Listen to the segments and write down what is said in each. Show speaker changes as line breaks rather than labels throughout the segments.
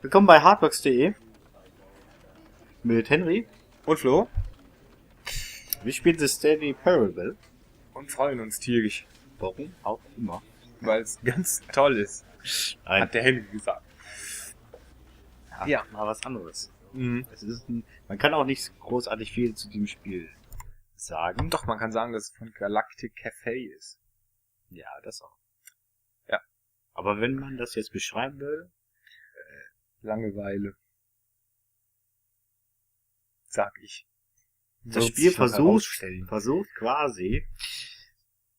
Willkommen bei hardbox.de mit Henry.
Und Flo.
Wir spielen The Stanley Parabel.
Und freuen uns tierisch.
Warum auch immer.
Weil es ganz toll ist.
Nein.
Hat der Henry gesagt.
Ja, mal was anderes.
Mhm.
Man kann auch nicht großartig viel zu diesem Spiel sagen.
Doch, man kann sagen, dass es von Galactic Cafe ist.
Ja, das auch.
Ja.
Aber wenn man das jetzt beschreiben würde...
Langeweile. Sag ich.
Das Spiel versucht quasi,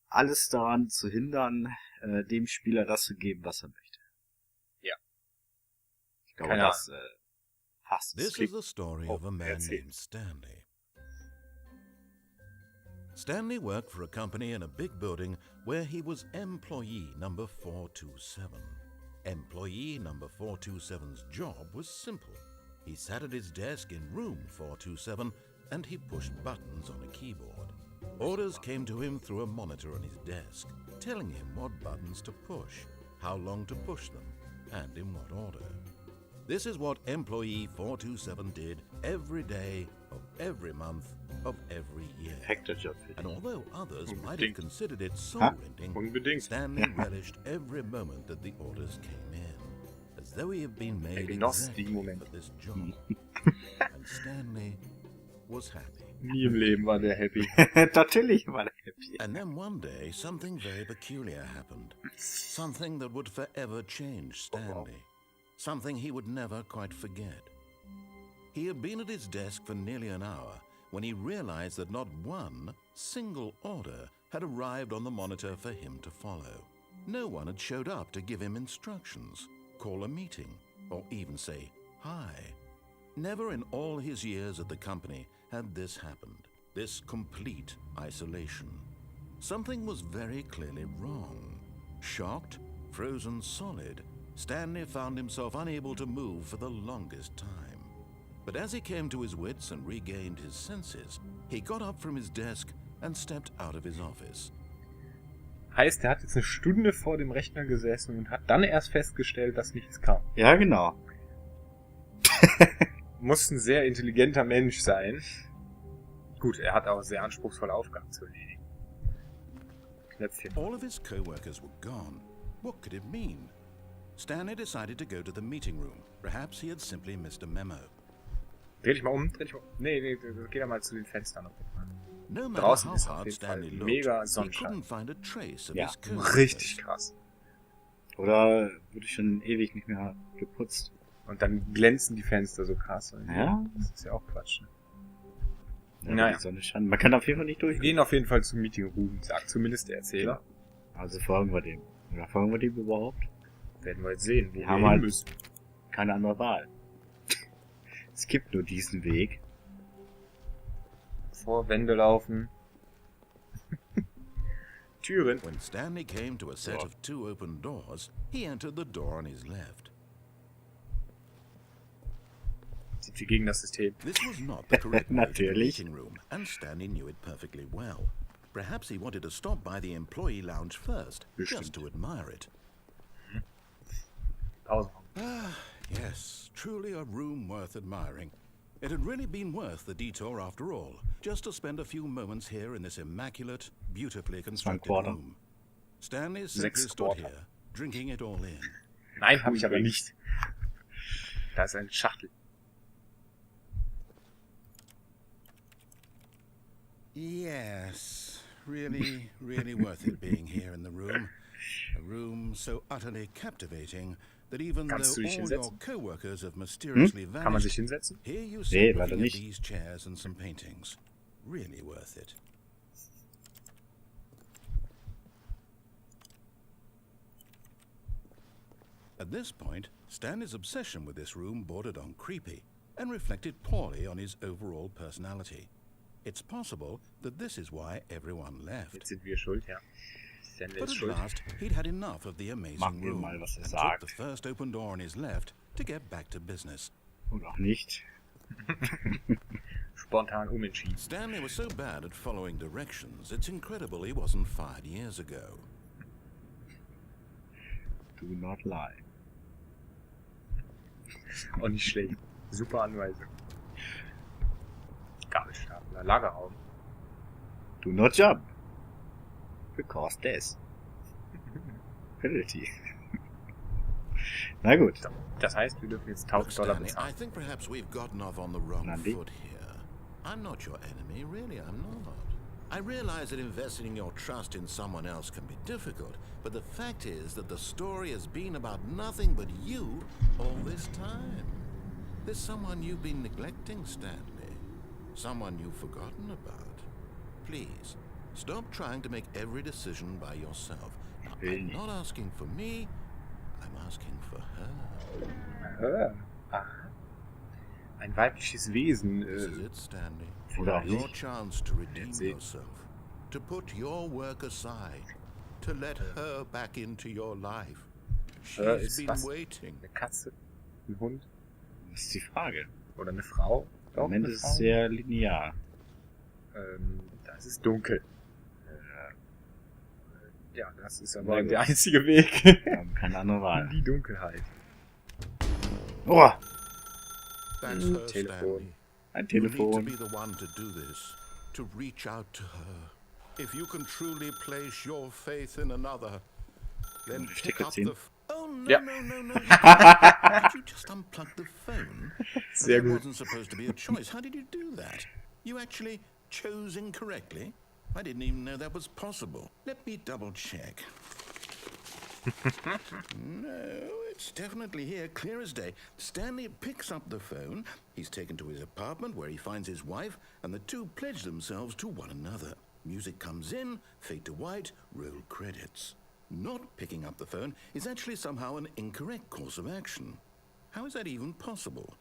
alles daran zu hindern, dem Spieler das zu geben, was er möchte.
Ja.
Ich glaube, das passt.
This is the story of a man named Stanley. Stanley worked for a company in a big building where he was employee number 427. Employee number 427's job was simple. He sat at his desk in room 427 and he pushed buttons on a keyboard. Orders came to him through a monitor on his desk, telling him what buttons to push, how long to push them, and in what order. This is what employee 427 did every day of every month of every year. And although others might have considered it soul-rending, Stanley relished every moment that the orders came in, as though he had been made exactly for this job. And Stanley was happy.
Nie im Leben war der happy.
Natürlich war der happy.
And then one day, something very peculiar happened. Something that would forever change Stanley. Something he would never quite forget. He had been at his desk for nearly an hour when he realized that not one single order had arrived on the monitor for him to follow. No one had showed up to give him instructions, call a meeting, or even say hi. Never in all his years at the company had this happened, this complete isolation. Something was very clearly wrong. Shocked, frozen solid, Stanley found himself unable to move for the longest time. But as he came to his wits and regained his senses, he got up from his desk and stepped out of his office.
Heißt, er hat jetzt eine Stunde vor dem Rechner gesessen und hat dann erst festgestellt, dass nichts kam.
Ja, genau.
Muss ein sehr intelligenter Mensch sein. Gut, er hat auch sehr anspruchsvolle Aufgaben zu erledigen. Knöpfchen.
All of his co-workers were gone. What could it mean? Stanley decided to go to the meeting room. Perhaps he had simply missed a memo.
Dreh dich mal um. Nee, geh da mal zu den Fenstern.
No matter
Draußen
how
ist auf
hard
jeden Fall
Stanley
mega
looked, he
Sonnenschein.
couldn't find a trace of
Ja,
his co-workers.
Richtig krass.
Oder wurde schon ewig nicht mehr geputzt.
Und dann glänzen die Fenster so krass.
Ja.
Das ist ja auch Quatsch. Ne?
Ja,
Naja.
die Sonne scheint. Man kann auf jeden Fall nicht
Wir
durchgehen.
gehen auf jeden Fall zum Meeting Room, sagt zumindest der Erzähler.
Also folgen wir dem. Oder folgen wir dem überhaupt?
Werden wir jetzt sehen, wo
Wir
wir
haben
hin
halt
müssen.
keine andere Wahl. Es gibt nur diesen Weg.
Vor Wände laufen. Türen.
When Stanley came to a set of two open doors, he entered the door on his left.
Sind wir gegen das System?
This was not the correct way to the
Natürlich.
meeting room, and Stanley knew it perfectly well. Perhaps he wanted to stop by the employee lounge first, just to admire it.
Pause.
Ah, yes, truly a room worth admiring. It had really been worth the detour after all, just to spend a few moments here in this immaculate, beautifully constructed
quarter.
room. Stanley simply stood
Quarter.
here, drinking it all in.
Nein, habe ich aber nicht. Da ist eine Schachtel.
Yes, really, really worth it being here in the room. A room so utterly captivating that even
Kannst du
though
dich
all your
hinsetzen?
co-workers have mysteriously
Kann man sich
vanished,
hinsetzen?
here you
Nee,
sit
leider
looking at
nicht.
these chairs and some paintings. Really worth it. At this point, Stanley's obsession with this room bordered on creepy and reflected poorly on his overall personality. It's possible that this is why everyone left.
Jetzt sind wir schuld, ja. Stanley
But
ist
at
schuld.
last, he'd had enough of the amazing
Machen wir
room
mal, was
and
er
took
sagt.
the first open door on his left to get back to business.
Und auch nicht.
Spontan umentschieden.
Stanley was so bad at following directions, it's incredible he wasn't fired years ago.
Do not lie.
Auch nicht schlecht. Super Anweisung. Gabelstapler, Lagerraum.
Do not jump. Because death. Penalty. Na gut.
So, das heißt, wir dürfen jetzt $1000
Stanley, I
bezahlen.
think perhaps we've gotten off on the wrong
Nandi?
foot here. I'm not your enemy, really, I'm not. I realize that investing your trust in someone else can be difficult, but the fact is that the story has been about nothing but you all this time. There's someone you've been neglecting, Stanley. Someone you've forgotten about. Please, stop trying to make every decision by yourself. Now, I'm not asking for me, I'm asking for her.
Ein weibliches Wesen.
This is it, Stanley.
Oder
Your
nicht.
chance to redeem
That's it.
yourself, to put your work aside, to let her back into your life. She's
Ist
been
was?
waiting.
Eine Katze? Ein Hund?
Das ist die Frage.
Oder eine Frau?
Im
Doch,
Moment
eine
ist
Frau.
es sehr linear.
Das ist dunkel. Ja, das ist aber
Na gut.
der einzige Weg.
Wir haben keine andere Wahl.
Die Dunkelheit.
Oh,
That's her,
Telefon.
Stanley.
ein
You need to
Telefon.
be the one to do this, to reach out to her. If you can truly place your faith in another, then
Muss ich
pick
Ticket
up
ziehen?
the... Oh, no,
Ja.
no. Did you just unplug the phone?
Sehr
That
gut.
wasn't supposed to be a choice. How did you do that? You actually chose incorrectly? I didn't even know that was possible. Let me double check. No, it's definitely here, clear as day. Stanley picks up the phone. He's taken to his apartment where he finds his wife, and the two pledge themselves to one another. Music comes in, fade to white, roll credits. Not picking up the phone is actually somehow an incorrect course of action. How is that even possible?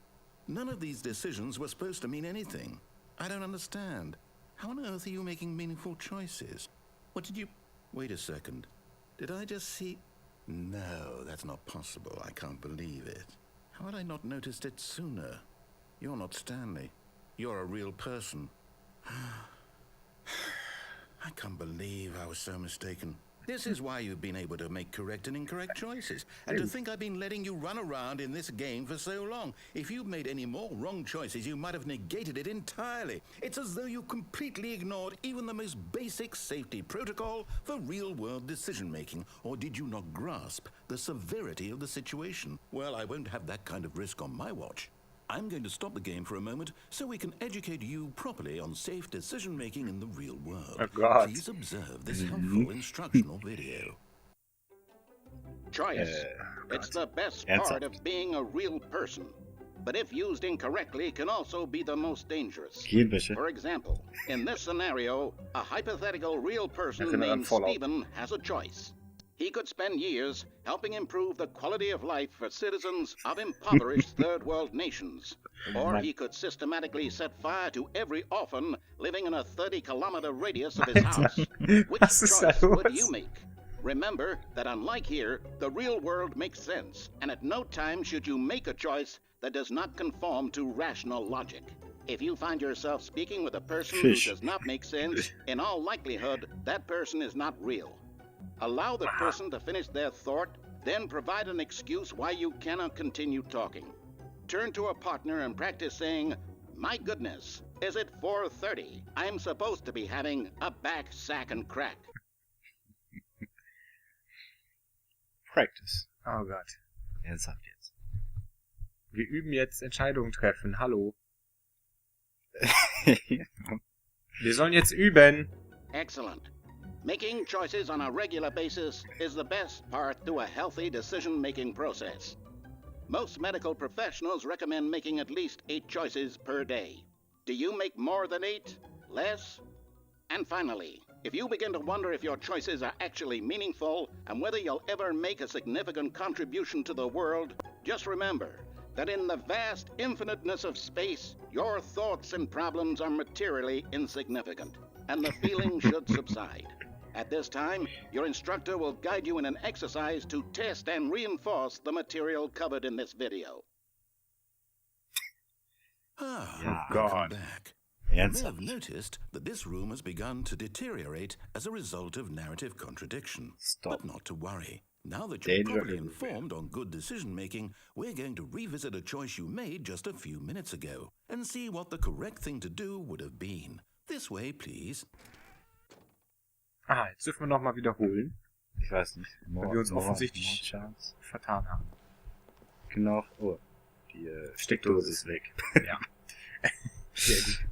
None of these decisions were supposed to mean anything. I don't understand. How on earth are you making meaningful choices? What did you... Wait a second. Did I just see... No, that's not possible. I can't believe it. How had I not noticed it sooner? You're not Stanley. You're a real person. I can't believe I was so mistaken. This is why you've been able to make correct and incorrect choices. And to think I've been letting you run around in this game for so long. If you'd made any more wrong choices, you might have negated it entirely. It's as though you completely ignored even the most basic safety protocol for real-world decision-making. Or did you not grasp the severity of the situation? Well, I won't have that kind of risk on my watch. I'm going to stop the game for a moment so we can educate you properly on safe decision-making in the real world.
Oh, God.
Please observe this helpful instructional video.
Choice. It's the best part of being a real person. But if used incorrectly, can also be the most dangerous.
Gehirnwäsche.
For example, in this scenario, a hypothetical real person
Erinnere an
named
Fallout.
Stephen has a choice. He could spend years helping improve the quality of life for citizens of impoverished third world nations. Or he could systematically set fire to every orphan living in a 30-kilometer radius of his house. Which
Was ist da
choice would
los?
you make? Remember that unlike here, the real world makes sense, and at no time should you make a choice that does not conform to rational logic. If you find yourself speaking with a person
Fish.
who does not make sense, in all likelihood, that person is not real. Allow the person to finish their thought, then provide an excuse why you cannot continue talking. Turn to a partner and practice saying, "My goodness, is it 4:30? I'm supposed to be having a back, sack, and crack."
Practice.
Oh Gott.
Ernsthaft jetzt.
Wir üben jetzt Entscheidungen treffen. Hallo. Wir sollen jetzt üben.
Excellent. Making choices on a regular basis is the best part to a healthy decision-making process. Most medical professionals recommend making at least 8 choices per day. Do you make more than 8? Less? And finally, if you begin to wonder if your choices are actually meaningful and whether you'll ever make a significant contribution to the world, just remember that in the vast infiniteness of space, your thoughts and problems are materially insignificant, and the feeling should subside. At this time, your instructor will guide you in an exercise to test and reinforce the material covered in this video.
Ah,
Oh,
welcome
God.
back. You may have
Ernsthaft.
noticed that this room has begun to deteriorate as a result of narrative contradiction.
Stop.
But not to worry. Now that you're properly informed on good decision-making, we're going to revisit a choice you made just a few minutes ago and see what the correct thing to do would have been. This way, please.
Ah, jetzt dürfen wir nochmal wiederholen.
Ich weiß nicht.
Weil wir uns offensichtlich vertan haben.
Genau. Oh, die Steckdose ist weg.
Ja. Sehr gut.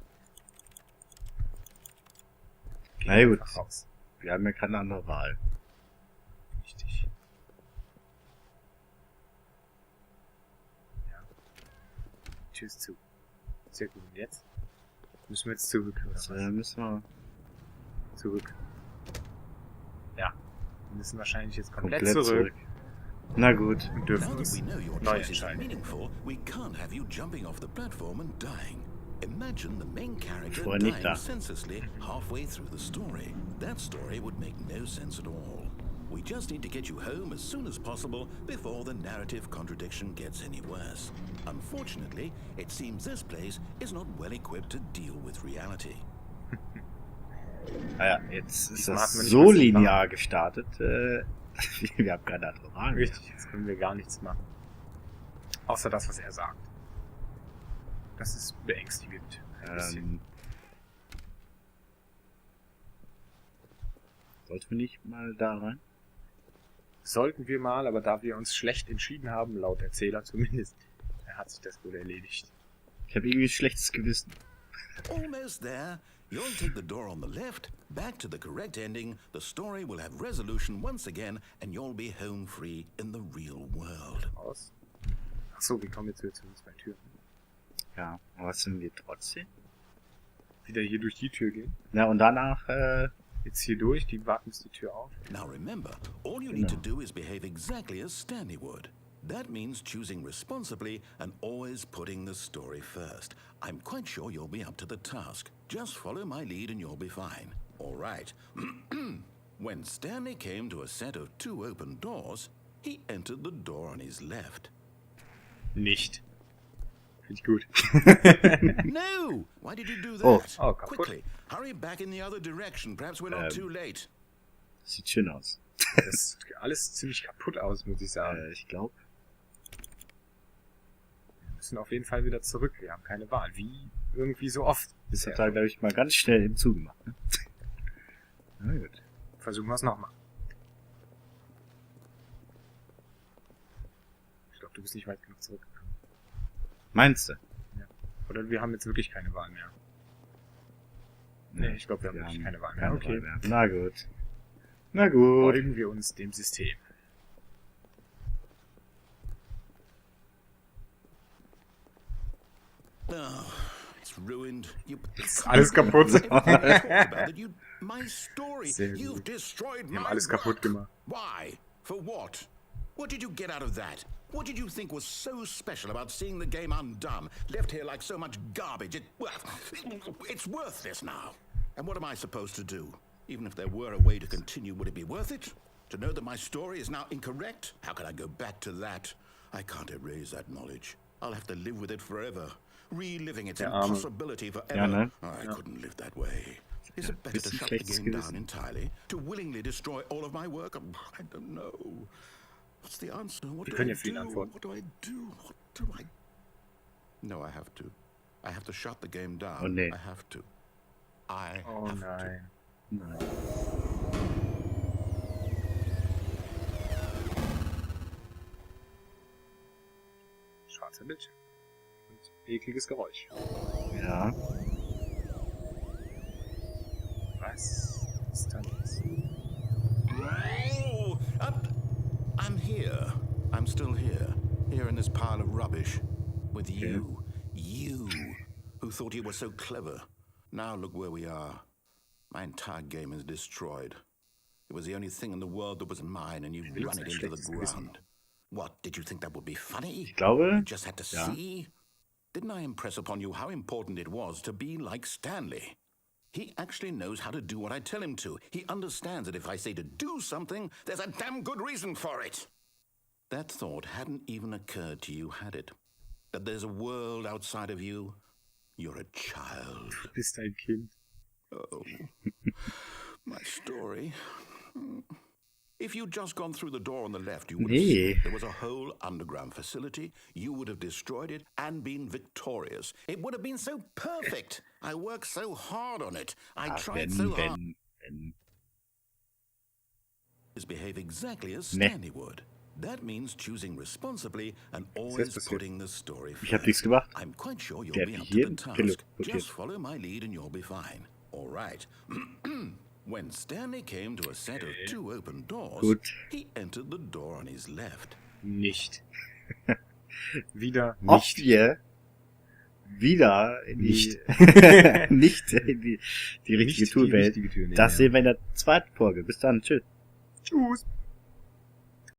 Na gut. Wir haben ja keine andere Wahl.
Richtig. Ja. Tür ist zu. Sehr gut. Und jetzt? Müssen wir jetzt zurück, oder was?
Müssen wir
zurück. Ja. Wir müssen wahrscheinlich jetzt komplett zurück.
Na gut.
Und dürfen uns neu entscheiden.
We can't have you jumping off the platform and dying. Imagine the main character
dying
senselessly halfway through the story. That story would make no sense at all. We just need to get you home as soon as possible before the narrative contradiction gets any worse. Unfortunately, it seems this place is not well equipped to deal with reality.
Naja, jetzt ist das so linear gestartet. Wir haben keine andere Wahl.
Richtig, jetzt können wir gar nichts machen. Außer das, was er sagt. Das ist beängstigend.
Sollten wir nicht mal da rein?
Sollten wir mal, aber da wir uns schlecht entschieden haben, laut Erzähler zumindest, hat sich das wohl erledigt.
Ich habe irgendwie ein schlechtes Gewissen.
Almost there. You'll take the door on the left, back to the correct ending, the story will have resolution once again, and you'll be home free in the real world.
Aus. Achso, wir kommen jetzt wieder zu den 2 Türen.
Ja, aber was sind wir trotzdem?
Wieder hier durch die Tür gehen.
Ja, und danach,
jetzt hier durch, die warten bis die Tür auf.
Now remember, all you need to do is behave exactly as Stanley would. That means choosing responsibly and always putting the story first. I'm quite sure you'll be up to the task. Just follow my lead and you'll be fine. All right. When Stanley came to a set of 2 open doors, he entered the door on his left.
Nicht. Finde ich gut.
No! Why did you do that?
Oh, kaputt.
Quickly, hurry back in the other direction. Perhaps we're not too late.
Sieht schön aus.
Das sieht alles ziemlich kaputt aus, muss ich sagen.
Ich glaube.
Wir müssen auf jeden Fall wieder zurück. Wir haben keine Wahl. Wie irgendwie so oft.
Das hat er, glaube ich, mal ganz schnell im Zug gemacht. Ne? Na gut.
Versuchen wir es nochmal. Ich glaube, du bist nicht weit genug zurückgekommen.
Meinst du?
Ja. Oder wir haben jetzt wirklich keine Wahl mehr. Nee, ich glaube, wir haben wirklich keine Wahl mehr. Okay.
Na gut. Na gut.
Folgen wir uns dem System.
Oh, it's ruined.
Ist alles kaputt.
My story.
Sehr gut.
You've destroyed
Wir haben
my
alles kaputt gemacht.
Why? For what? What did you get out of that? What did you think was so special about seeing the game undone, left here like so much garbage? It's worthless now. And what am I supposed to do? Even if there were a way to continue, would it be worth it? To know that my story is now incorrect? How can I go back to that? I can't erase that knowledge. I'll have to live with it forever, reliving its impossibility forever.
Ja, ne?
I couldn't live that way. Is it better to shut the game down entirely? To willingly destroy all of my work? I don't know. What's the answer? What do I do? What do I do? What do I... No, I have to. I have to shut the game down.
Oh, nee.
I have to. I
Oh
have
nein.
to.
Nein.
Schwarzer Bildschirm. Und ekliges Geräusch.
Ja.
Was ist da los?
Oh, I'm here. I'm still here. Here in this pile of rubbish. With you. You, who thought you were so clever. Now look where we are. My entire game is destroyed. It was the only thing in the world that was mine, and you've run it into the ground. What, did you think that would be funny?
Ich glaube,
You just had to see? Didn't I impress upon you how important it was to be like Stanley? He actually knows how to do what I tell him to. He understands that if I say to do something, there's a damn good reason for it. That thought hadn't even occurred to you, had it? That there's a world outside of you? You're a child.
Du bist ein Kind.
Oh, my story. If you'd just gone through the door on the left, you would have
Nee.
seen there was a whole underground facility. You would have destroyed it and been victorious. It would have been so perfect. I worked so hard on it. I tried so hard.
Wenn.
Behave exactly as
Nee.
Stanley would. That means choosing responsibly and always putting the story
Ich hab
first.
nichts gemacht.
I'm quite sure you'll
Der
be
hat
up
hier
to the task.
teleportiert.
Just follow my lead and you'll be fine. All right. When Stanley came to a set of 2 open doors,
Gut.
he entered the door on his left.
Nicht. Wieder
Ob
nicht.
wir wieder in
Nicht.
nicht in die richtige
Nicht die
Tourwelt.
richtige Tür nehmen,
Das
ja.
sehen wir in der zweiten Folge. Bis dann. Tschüss.
Tschüss.